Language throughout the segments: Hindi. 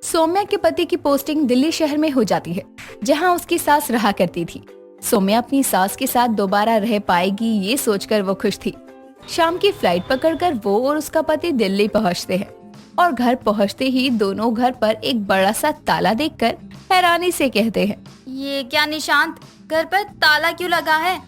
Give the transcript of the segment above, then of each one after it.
सौम्या के पति की पोस्टिंग दिल्ली शहर में हो जाती है, जहां उसकी सास रहा करती थी। सौम्या अपनी सास के साथ दोबारा रह पाएगी ये सोचकर वो खुश थी। शाम की फ्लाइट पकड़कर वो और उसका पति दिल्ली पहुंचते हैं और घर पहुंचते ही दोनों घर पर एक बड़ा सा ताला देखकर हैरानी से कहते हैं, ये क्या निशांत, घर पर ताला क्यों लगा है?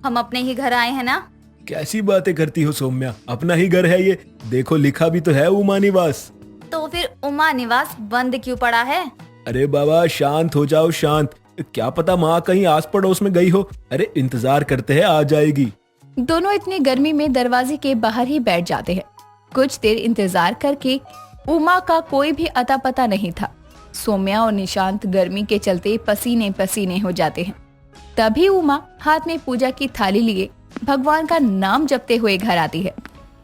हम अपने ही घर आए हैं ना? कैसी बातें करती हो सौम्या, अपना ही घर है ये। देखो लिखा भी तो है उमा निवास। तो फिर उमा निवास बंद क्यों पड़ा है? अरे बाबा शांत हो जाओ शांत, क्या पता माँ कहीं आस पड़ोस में गई हो। अरे इंतजार करते हैं, आ जाएगी। दोनों इतनी गर्मी में दरवाजे के बाहर ही बैठ जाते हैं। कुछ देर इंतजार करके उमा का कोई भी अता पता नहीं था। सौम्या और निशांत गर्मी के चलते पसीने पसीने हो जाते हैं। तभी उमा हाथ में पूजा की थाली लिए भगवान का नाम जपते हुए घर आती है,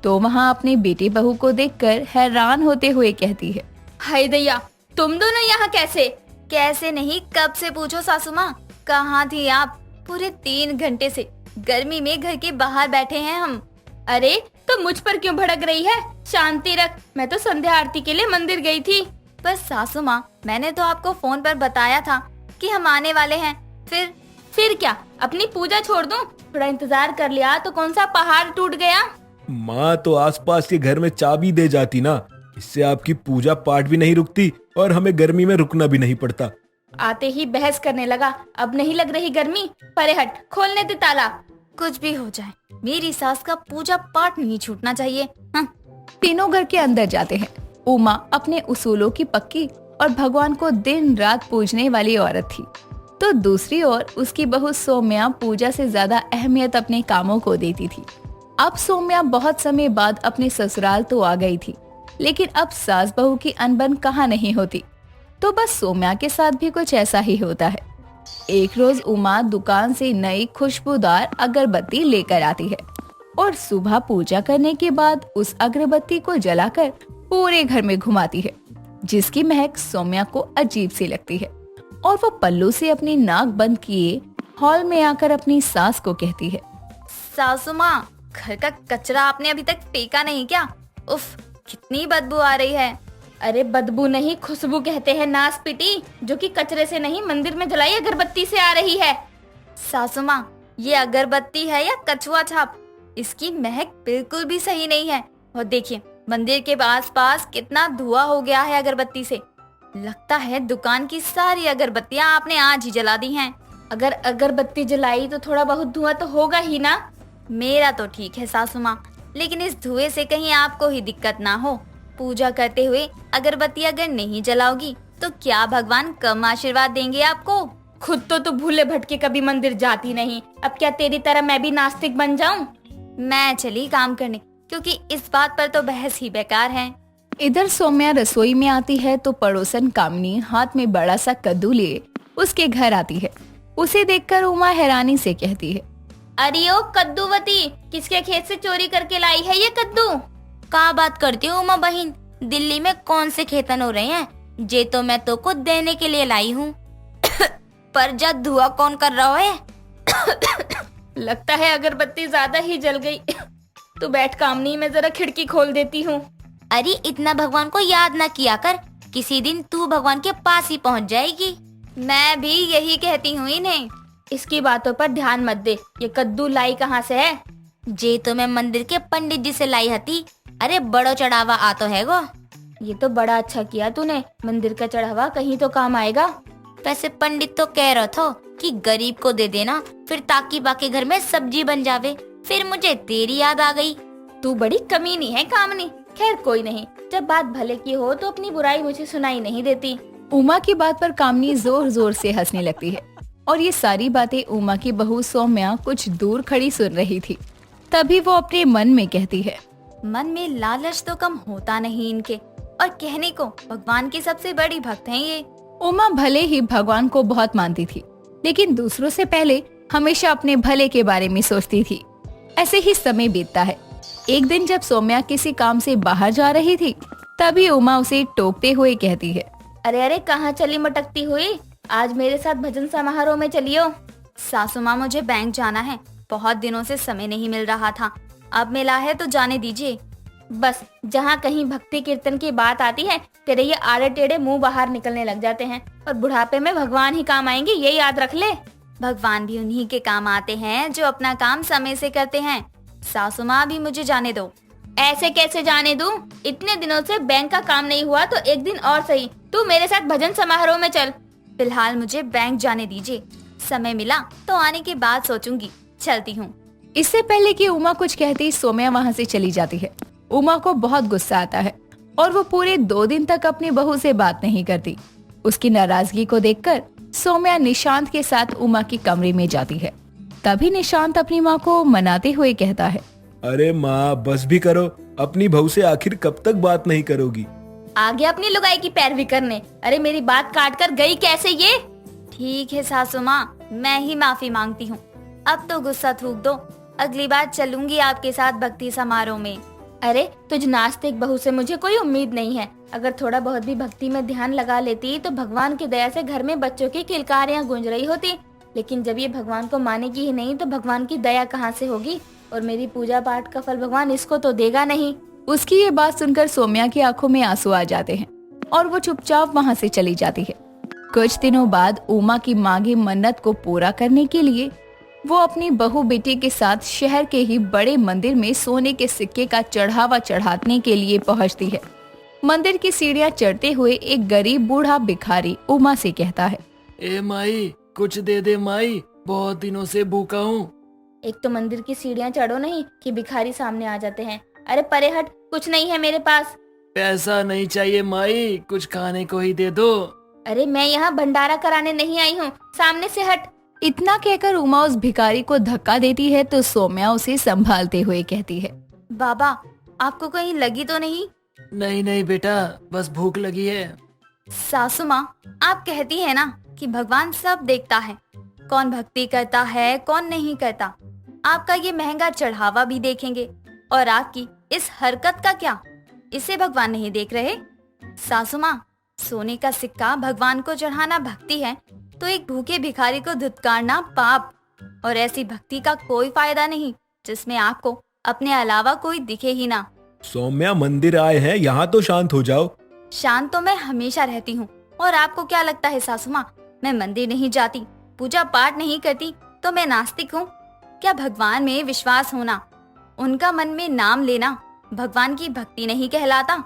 तो वहाँ अपने बेटे बहू को देखकर हैरान होते हुए कहती है, हाय दैया, तुम दोनों यहाँ कैसे? कैसे नहीं, कब से पूछो सासू माँ, कहाँ थी आप? पूरे 3 घंटे से गर्मी में घर के बाहर बैठे हैं हम। अरे तो मुझ पर क्यों भड़क रही है? शांति रख, मैं तो संध्या आरती के लिए मंदिर गई थी। बस सासू माँ, मैंने तो आपको फोन पर बताया था कि हम आने वाले हैं। फिर क्या, अपनी पूजा छोड़ दूं? थोड़ा इंतजार कर लिया तो कौन सा पहाड़ टूट गया? माँ तो आसपास के घर में चाबी दे जाती ना, इससे आपकी पूजा पाठ भी नहीं रुकती और हमें गर्मी में रुकना भी नहीं पड़ता। आते ही बहस करने लगा। अब नहीं लग रही गर्मी? परे हट, खोलने दे ताला। कुछ भी हो जाए, मेरी सास का पूजा पाठ नहीं छूटना चाहिए। हाँ। तीनों घर के अंदर जाते हैं। उमा अपने उसूलों की पक्की और भगवान को दिन रात पूजने वाली औरत थी, तो दूसरी ओर उसकी बहू सौम्या पूजा से ज्यादा अहमियत अपने कामों को देती थी। अब सौम्या बहुत समय बाद अपने ससुराल तो आ गई थी, लेकिन अब सास बहू की अनबन कहाँ नहीं होती। तो बस सौम्या के साथ भी कुछ ऐसा ही होता है। एक रोज उमा दुकान से नई खुशबूदार अगरबत्ती लेकर आती है और सुबह पूजा करने के बाद उस अगरबत्ती को जलाकर पूरे घर में घुमाती है, जिसकी महक सौम्या को अजीब सी लगती है और वो पल्लू से अपनी नाक बंद किए हॉल में आकर अपनी सास को कहती है, सासू माँ, घर का कचरा आपने अभी तक फेंका नहीं क्या? उफ, कितनी बदबू आ रही है। अरे बदबू नहीं, खुशबू कहते हैं नास पिटी, जो कि कचरे से नहीं मंदिर में जलाई अगरबत्ती से आ रही है। सासू माँ, ये अगरबत्ती है या कछुआ छाप? इसकी महक बिल्कुल भी सही नहीं है। और देखिए मंदिर के आसपास कितना धुआं हो गया है अगरबत्ती से। लगता है दुकान की सारी अगरबत्तियां आपने आज ही जला दी हैं। अगर अगरबत्ती जलाई तो थोड़ा बहुत धुआं तो होगा ही ना। मेरा तो ठीक है सासू माँ, लेकिन इस धुएं से कहीं आपको ही दिक्कत ना हो। पूजा करते हुए अगरबत्ती अगर नहीं जलाओगी तो क्या भगवान कम आशीर्वाद देंगे आपको? खुद तो भूले भटके कभी मंदिर जाती नहीं, अब क्या तेरी तरह मैं भी नास्तिक बन जाऊं? मैं चली काम करने, क्योंकि इस बात पर तो बहस ही बेकार है। इधर सौम्या रसोई में आती है तो पड़ोसन कामनी हाथ में बड़ा सा कद्दू लिए उसके घर आती है। उसे देखकर उमा हैरानी से कहती है, अरे ओ कद्दूवती, किसके खेत से चोरी करके लाई है ये कद्दू? का बात करती हूँ उमा बहन, दिल्ली में कौन से खेतन हो रहे हैं? जे तो मैं तो को देने के लिए लाई हूँ। पर जब धुआं कौन कर रहा है? लगता है अगरबत्ती ज्यादा ही जल गई। तू बैठ कामनी, मैं जरा खिड़की खोल देती हूँ। अरे इतना भगवान को याद ना किया कर, किसी दिन तू भगवान के पास ही पहुँच जाएगी। मैं भी यही कहती हूँ इन्हें। इसकी बातों पर ध्यान मत दे। ये कद्दू लाई कहाँ से है? जे तो मैं मंदिर के पंडित जी से लाई हती। अरे बड़ो चढ़ावा आ तो है गो। ये तो बड़ा अच्छा किया तूने, मंदिर का चढ़ावा कहीं तो काम आएगा। वैसे पंडित तो कह रहा था कि गरीब को दे देना, फिर ताकि बाकी घर में सब्जी बन जावे। फिर मुझे तेरी याद आ गई। तू बड़ी कमीनी है कामनी। खैर कोई नहीं, जब बात भले की हो तो अपनी बुराई मुझे सुनाई नहीं देती। उमा की बात पर कामनी जोर जोर से हंसने लगती है और ये सारी बातें उमा की बहू सौम्या कुछ दूर खड़ी सुन रही थी। तभी वो अपने मन में कहती है, मन में लालच तो कम होता नहीं इनके, और कहने को भगवान की सबसे बड़ी भक्त हैं ये। उमा भले ही भगवान को बहुत मानती थी, लेकिन दूसरों से पहले हमेशा अपने भले के बारे में सोचती थी। ऐसे ही समय बीतता है। एक दिन जब सौम्या किसी काम से बाहर जा रही थी, तभी उमा उसे टोकते हुए कहती है, अरे अरे कहाँ चली मटकती हुई? आज मेरे साथ भजन समारोह में चलियो। सासू माँ, मुझे बैंक जाना है, बहुत दिनों से समय नहीं मिल रहा था, अब मिला है तो जाने दीजिए। बस जहाँ कहीं भक्ति कीर्तन की बात आती है तेरे ये आड़े टेढ़े मुंह बाहर निकलने लग जाते हैं और बुढ़ापे में भगवान ही काम आएंगे, ये याद रख ले। भगवान भी उन्हीं के काम आते हैं जो अपना काम समय से करते हैं। सासू माँ भी मुझे जाने दो। ऐसे कैसे जाने दूं? इतने दिनों से बैंक का काम नहीं हुआ तो एक दिन और सही तू मेरे साथ भजन समारोह में चल। फिलहाल मुझे बैंक जाने दीजिए, समय मिला तो आने की बात सोचूंगी। चलती हूँ। इससे पहले कि उमा कुछ कहती सौम्या वहाँ से चली जाती है। उमा को बहुत गुस्सा आता है और वो पूरे 2 दिन तक अपनी बहू से बात नहीं करती। उसकी नाराजगी को देखकर सौम्या निशांत के साथ उमा की कमरे में जाती है। तभी निशांत अपनी माँ को मनाते हुए कहता है, अरे माँ बस भी करो, अपनी बहू से आखिर कब तक बात नहीं करोगी? आगे अपनी लुगाई की पैरवी करने। अरे मेरी बात काट कर गई कैसे ये? ठीक है सासू माँ, मैं ही माफी मांगती हूँ। अब तो गुस्सा थूक दो, अगली बार चलूंगी आपके साथ भक्ति समारोह में। अरे तुझ नास्तिक बहू से मुझे कोई उम्मीद नहीं है। अगर थोड़ा बहुत भी भक्ति में ध्यान लगा लेती तो भगवान की दया से घर में बच्चों की किलकारियाँ गूंज रही होती। लेकिन जब ये भगवान को मानेगी ही नहीं तो भगवान की दया कहाँ से होगी? और मेरी पूजा पाठ का फल भगवान इसको तो देगा नहीं। उसकी ये बात सुनकर सौम्या की आंखों में आंसू आ जाते हैं और वो चुपचाप वहाँ से चली जाती है। कुछ दिनों बाद उमा की मांगी मन्नत को पूरा करने के लिए वो अपनी बहू बेटी के साथ शहर के ही बड़े मंदिर में सोने के सिक्के का चढ़ावा चढ़ाने के लिए पहुंचती है। मंदिर की सीढ़ियां चढ़ते हुए एक गरीब बूढ़ा भिखारी उमा से कहता है, ए माई कुछ दे दे माई, बहुत दिनों से भूखा हूँ। एक तो मंदिर की सीढ़ियाँ चढ़ो नहीं कि भिखारी सामने आ जाते हैं। अरे परे हट, कुछ नहीं है मेरे पास। पैसा नहीं चाहिए माई, कुछ खाने को ही दे दो। अरे मैं यहाँ भंडारा कराने नहीं आई हूँ, सामने से हट। इतना कहकर उमा उस भिखारी को धक्का देती है तो सौम्या उसे संभालते हुए कहती है, बाबा आपको कहीं लगी तो नहीं? नहीं नहीं बेटा, बस भूख लगी है। सासू माँ आप कहती है ना कि भगवान सब देखता है, कौन भक्ति करता है कौन नहीं करता। आपका ये महंगा चढ़ावा भी देखेंगे और आपकी इस हरकत का क्या, इसे भगवान नहीं देख रहे? सासू माँ सोने का सिक्का भगवान को चढ़ाना भक्ति है तो एक भूखे भिखारी को धुतकारना पाप। और ऐसी भक्ति का कोई फायदा नहीं जिसमें आपको अपने अलावा कोई दिखे ही ना। सौम्या मंदिर आए हैं, यहाँ तो शांत हो जाओ। शांत तो मैं हमेशा रहती हूँ। और आपको क्या लगता है सासू माँ, मैं मंदिर नहीं जाती, पूजा पाठ नहीं करती तो मैं नास्तिक हूँ? क्या भगवान में विश्वास होना, उनका मन में नाम लेना भगवान की भक्ति नहीं कहलाता?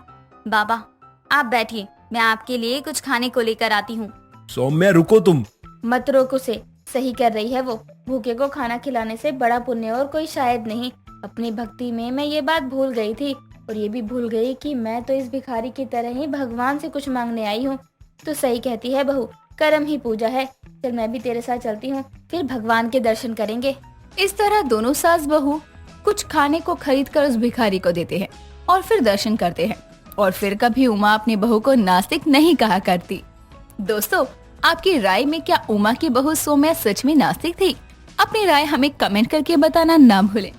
बाबा आप बैठिए, मैं आपके लिए कुछ खाने को लेकर आती हूँ। सौम्या रुको तुम। मत रोको से, सही कर रही है वो। भूखे को खाना खिलाने से बड़ा पुण्य और कोई शायद नहीं। अपनी भक्ति में मैं ये बात भूल गई थी और ये भी भूल गई कि मैं तो इस भिखारी की तरह ही भगवान से कुछ मांगने आई हूँ। तो सही कहती है बहू, कर्म ही पूजा है। चल मैं भी तेरे साथ चलती हूँ, फिर भगवान के दर्शन करेंगे। इस तरह दोनों सास बहू कुछ खाने को खरीद कर उस भिखारी को देते हैं और फिर दर्शन करते हैं। और फिर कभी उमा अपनी बहू को नास्तिक नहीं कहा करती। दोस्तों आपकी राय में क्या उमा की बहू सौम्या सच में नास्तिक थी? अपनी राय हमें कमेंट करके बताना ना भूलें।